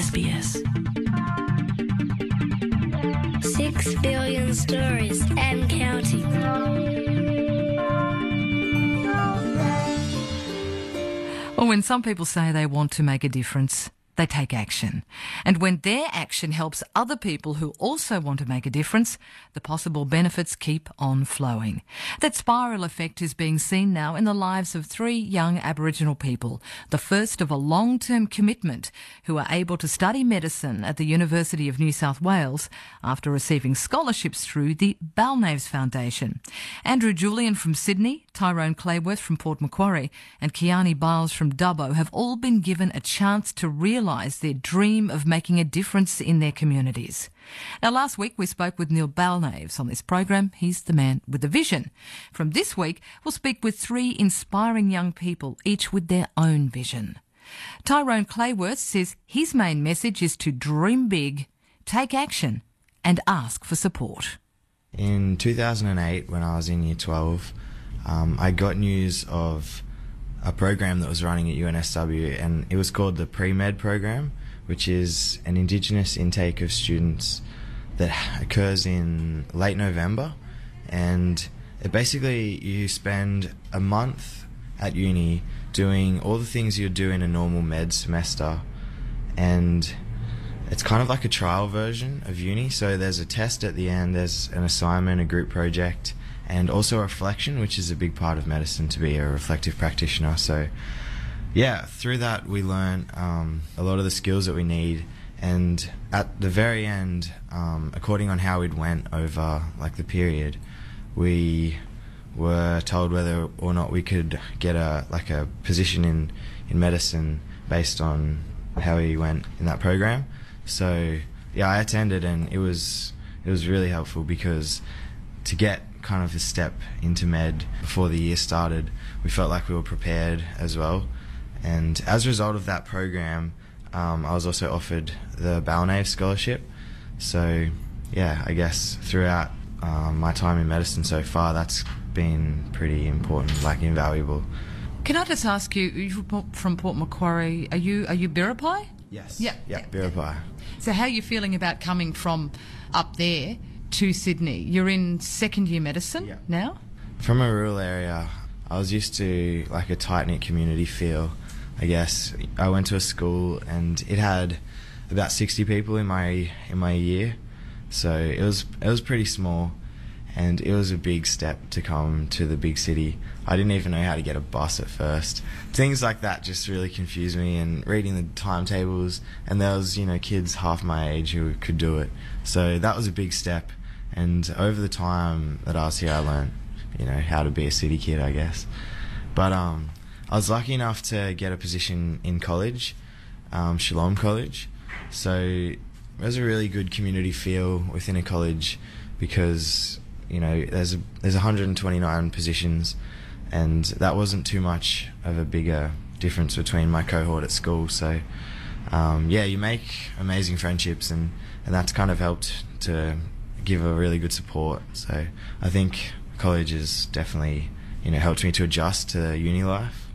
SBS. 6 billion stories and counting. Or when some people say they want to make a difference, they take action. And when their action helps other people who also want to make a difference, the possible benefits keep on flowing. That spiral effect is being seen now in the lives of 3 young Aboriginal people, the first of a long-term commitment, who are able to study medicine at the University of New South Wales after receiving scholarships through the Balnaves Foundation. Andrew Julian from Sydney, Tyrone Clayton from Port Macquarie and Kiani Biles from Dubbo have all been given a chance to realise their dream of making a difference in their communities. Now, last week we spoke with Neil Balnaves on this program. He's the man with the vision. From this week, we'll speak with 3 inspiring young people, each with their own vision. Tyrone Clayworth says his main message is to dream big, take action and ask for support. In 2008, when I was in Year 12, I got news of a program that was running at UNSW, and it was called the Pre-Med program, which is an Indigenous intake of students that occurs in late November. And it basically, you spend a month at uni doing all the things you'd do in a normal med semester, and it's kind of like a trial version of uni. So there's a test at the end, there's an assignment, a group project, and also a reflection, which is a big part of medicine, to be a reflective practitioner. So yeah, through that we learn a lot of the skills that we need, and at the very end, according on how it went over like the period, we were told whether or not we could get a position in medicine based on how we went in that program. So yeah, I attended, and it was really helpful, because to get kind of a step into med before the year started, we felt like we were prepared as well. And as a result of that program, I was also offered the Balnaves scholarship. So yeah, I guess throughout my time in medicine so far, that's been pretty important, like invaluable. Can I just ask you, you're from Port Macquarie, are you Biripi? Yes. Yeah. Biripi. So how are you feeling about coming from up there to Sydney? You're in second year medicine now? From a rural area, I was used to like a tight-knit community feel, I guess. I went to a school and it had about 60 people in my year, so it was pretty small, and it was a big step to come to the big city. I didn't even know how to get a bus at first. Things like that just really confused me, and reading the timetables, and there was, kids half my age who could do it. So that was a big step, and over the time that I was here, I learned, how to be a city kid, I guess. But I was lucky enough to get a position in college, Shalom College. So there's a really good community feel within a college, because there's 129 positions, and that wasn't too much of a bigger difference between my cohort at school. So you make amazing friendships, and that's kind of helped to give a really good support. So I think college has definitely helped me to adjust to uni life.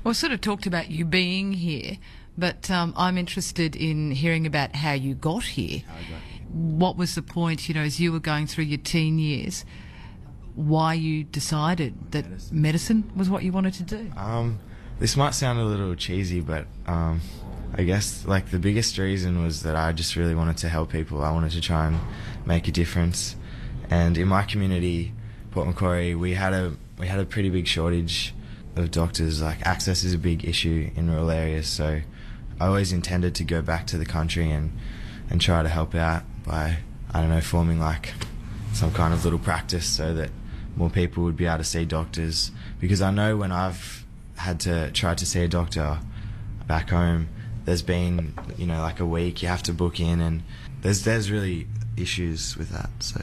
Well, I sort of talked about you being here, but I'm interested in hearing about how you got here. What was the point, as you were going through your teen years, why you decided that medicine was what you wanted to do? This might sound a little cheesy, but I guess like the biggest reason was that I just really wanted to help people. I wanted to try and make a difference. And in my community, Port Macquarie, we had a pretty big shortage of doctors. Like, access is a big issue in rural areas, so I always intended to go back to the country and try to help out by, forming like some kind of little practice so that more people would be able to see doctors. Because I know when I've had to try to see a doctor back home, there's been, like a week you have to book in, and there's really issues with that. So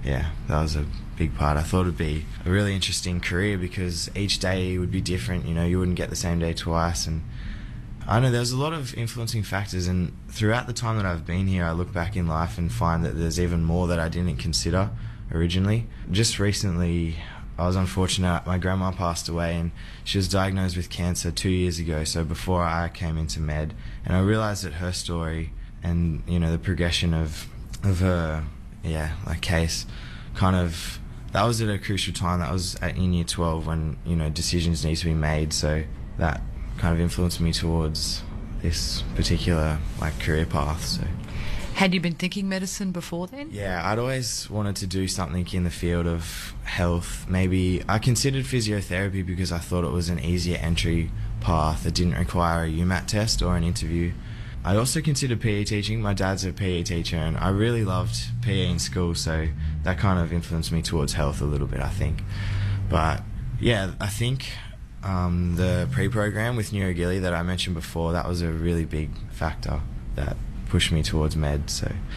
yeah, that was a big part. I thought it'd be a really interesting career, because each day would be different. You wouldn't get the same day twice, and I know there's a lot of influencing factors, and throughout the time that I've been here, I look back in life and find that there's even more that I didn't consider originally. Just recently, I was unfortunate. My grandma passed away, and she was diagnosed with cancer 2 years ago, so before I came into med. And I realised that her story and, the progression of her, case, kind of, that was at a crucial time. That was in year 12 when, decisions need to be made, so that kind of influenced me towards this particular, career path, so... Had you been thinking medicine before then? Yeah, I'd always wanted to do something in the field of health. Maybe I considered physiotherapy because I thought it was an easier entry path. It didn't require a UMAT test or an interview. I also considered PE teaching. My dad's a PE teacher, and I really loved PE in school, so that kind of influenced me towards health a little bit, I think. But yeah, I think the pre-program with Neurogilly that I mentioned before, that was a really big factor that pushed me towards med.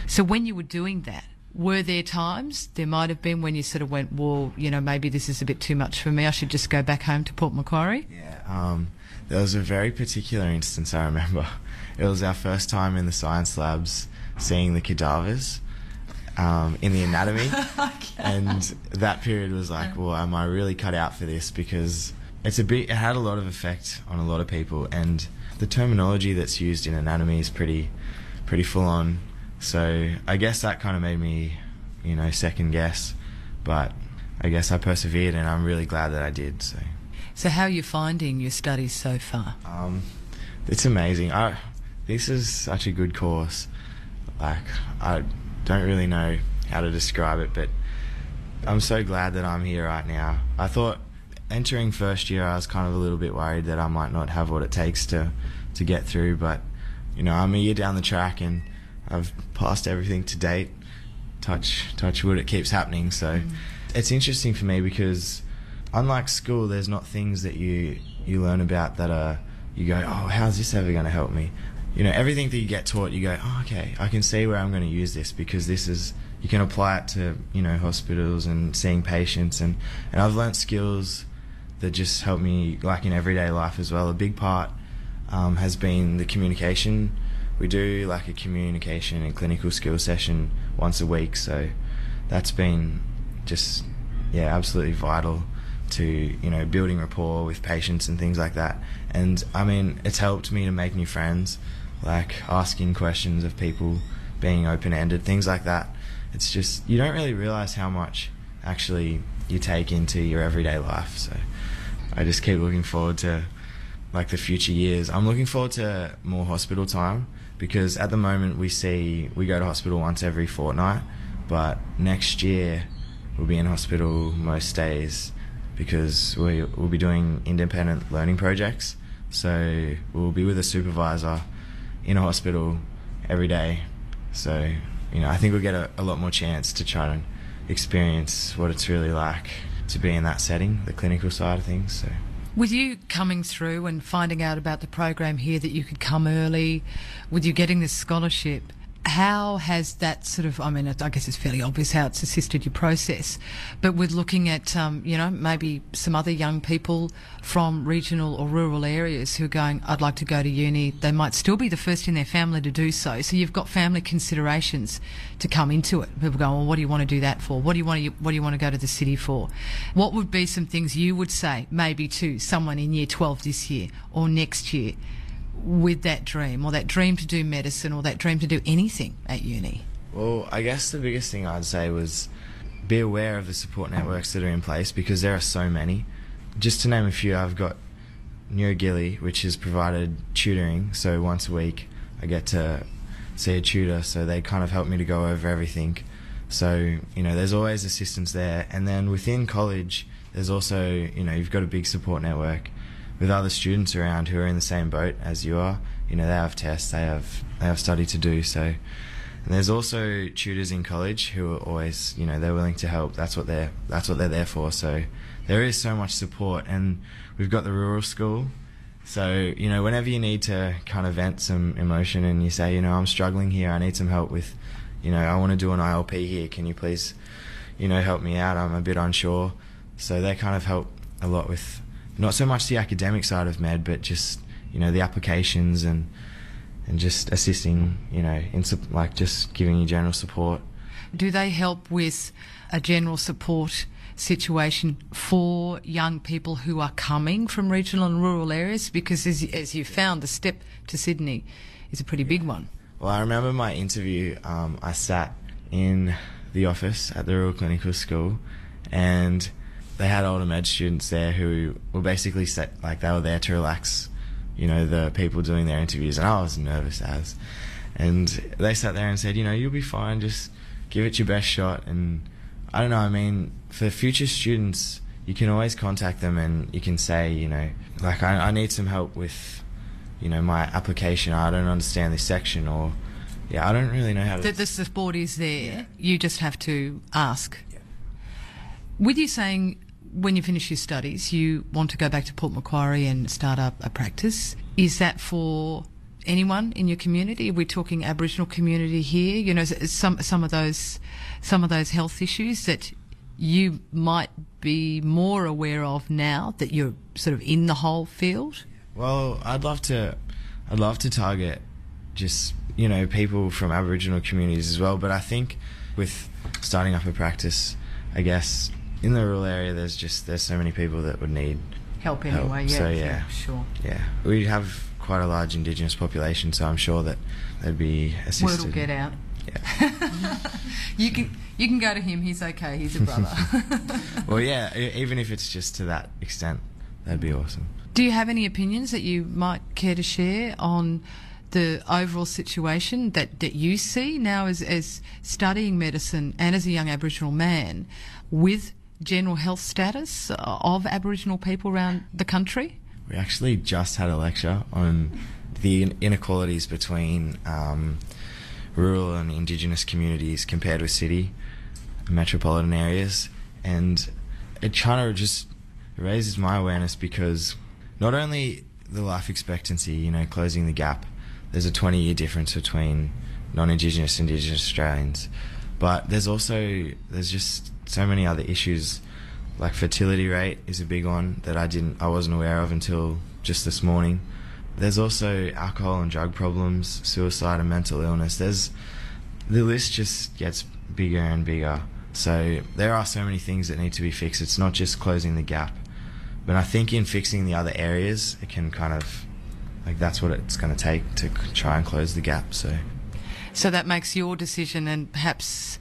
So when you were doing that, were there times there might have been when you sort of went, well, maybe this is a bit too much for me, I should just go back home to Port Macquarie? Yeah, there was a very particular instance I remember. It was our first time in the science labs seeing the cadavers in the anatomy. Okay. And that period was like, well, am I really cut out for this? Because it had a lot of effect on a lot of people, and the terminology that's used in anatomy is pretty full on. So I guess that kind of made me, second guess. But I guess I persevered, and I'm really glad that I did. So how are you finding your studies so far? It's amazing. This is such a good course. I don't really know how to describe it, but I'm so glad that I'm here right now. I thought entering first year I was kind of a little bit worried that I might not have what it takes to get through, but I'm a year down the track and I've passed everything to date. Touch wood, it keeps happening. So it's interesting for me because unlike school, there's not things that you learn about that you go, oh, how's this ever going to help me? Everything that you get taught, you go, oh, okay, I can see where I'm going to use this because you can apply it to, hospitals and seeing patients. And I've learnt skills that just help me, in everyday life as well. A big part has been the communication. We do a communication and clinical skills session once a week, so that's been just absolutely vital to building rapport with patients and things like that. And I mean, it's helped me to make new friends, asking questions of people, being open-ended, things like that. It's just, you don't really realise how much actually you take into your everyday life. So I just keep looking forward to the future years. I'm looking forward to more hospital time because at the moment we go to hospital once every fortnight, but next year we'll be in hospital most days because we'll be doing independent learning projects. So we'll be with a supervisor in a hospital every day. So, I think we'll get a lot more chance to try and experience what it's really like to be in that setting, the clinical side of things. So. With you coming through and finding out about the program here that you could come early, with you getting this scholarship, how has that sort of, I guess it's fairly obvious how it's assisted your process, but with looking at, maybe some other young people from regional or rural areas who are going, I'd like to go to uni, they might still be the first in their family to do so. So you've got family considerations to come into it. People go, well, what do you want to do that for? What do you want to go to the city for? What would be some things you would say maybe to someone in year 12 this year or next year with that dream, or that dream to do medicine, or that dream to do anything at uni? Well, I guess the biggest thing I'd say was be aware of the support networks that are in place because there are so many. Just to name a few, I've got Neurogilly, which has provided tutoring, so once a week I get to see a tutor, so they kind of help me to go over everything. So, there's always assistance there. And then within college, there's also, you've got a big support network with other students around who are in the same boat as you are. They have tests, they have study to do. So, and there's also tutors in college who are always, they're willing to help. That's what they're there for. So there is so much support, and we've got the rural school. So, whenever you need to kind of vent some emotion and you say, I'm struggling here, I need some help with, I want to do an ILP here, can you please, help me out? I'm a bit unsure. So they kind of help a lot with not so much the academic side of med, but just, the applications and just assisting, in just giving you general support. Do they help with a general support situation for young people who are coming from regional and rural areas? Because as you found, the step to Sydney is a pretty big one. Well, I remember my interview, I sat in the office at the Rural Clinical School, and they had older med students there who were basically they were there to relax, the people doing their interviews, and I was nervous as. And they sat there and said, you'll be fine, just give it your best shot. And I don't know, I mean, for future students, you can always contact them and you can say, I need some help with, my application, I don't understand this section, or, I don't really know how to... The support is there, you just have to ask. Yeah. With you saying when you finish your studies, you want to go back to Port Macquarie and start up a practice, is that for anyone in your community? Are we talking Aboriginal community here? Some of those health issues that you might be more aware of now that you're sort of in the whole field? Well, I'd love to target just people from Aboriginal communities as well. But I think with starting up a practice, I guess in the rural area, there's so many people that would need help anyway. Yeah, so sure. Yeah, we have quite a large Indigenous population, so I'm sure that they'd be assisted. Word will get out. Yeah. You can go to him. He's okay. He's a brother. Well, yeah. Even if it's just to that extent, that'd be awesome. Do you have any opinions that you might care to share on the overall situation that you see now as studying medicine and as a young Aboriginal man with general health status of Aboriginal people around the country? We actually just had a lecture on the inequalities between rural and Indigenous communities compared with city and metropolitan areas, and it kind of just raises my awareness because not only the life expectancy, closing the gap, there's a 20-year difference between non-Indigenous and Indigenous Australians, but there's just so many other issues. Like fertility rate is a big one that I wasn't aware of until just this morning. There's also alcohol and drug problems, suicide and mental illness. The list just gets bigger and bigger. So there are so many things that need to be fixed. It's not just closing the gap. But I think in fixing the other areas, it can kind of, that's what it's going to take to try and close the gap. So that makes your decision and perhaps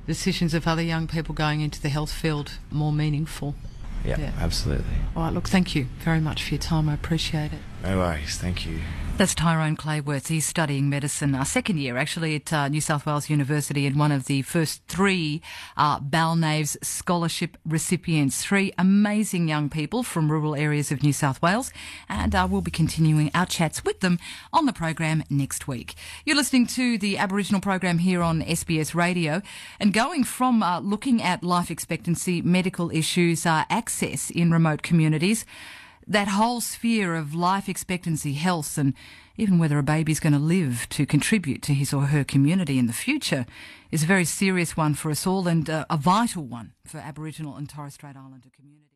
decisions of other young people going into the health field more meaningful. Yeah, absolutely. All right, look, thank you very much for your time. I appreciate it. No worries, thank you. That's Tyrone Clayton. He's studying medicine, second year actually at New South Wales University, and one of the first three Balnaves scholarship recipients. Three amazing young people from rural areas of New South Wales, and we'll be continuing our chats with them on the program next week. You're listening to the Aboriginal program here on SBS Radio, and going from looking at life expectancy, medical issues, access in remote communities, that whole sphere of life expectancy, health, and even whether a baby's going to live to contribute to his or her community in the future is a very serious one for us all, and a vital one for Aboriginal and Torres Strait Islander communities.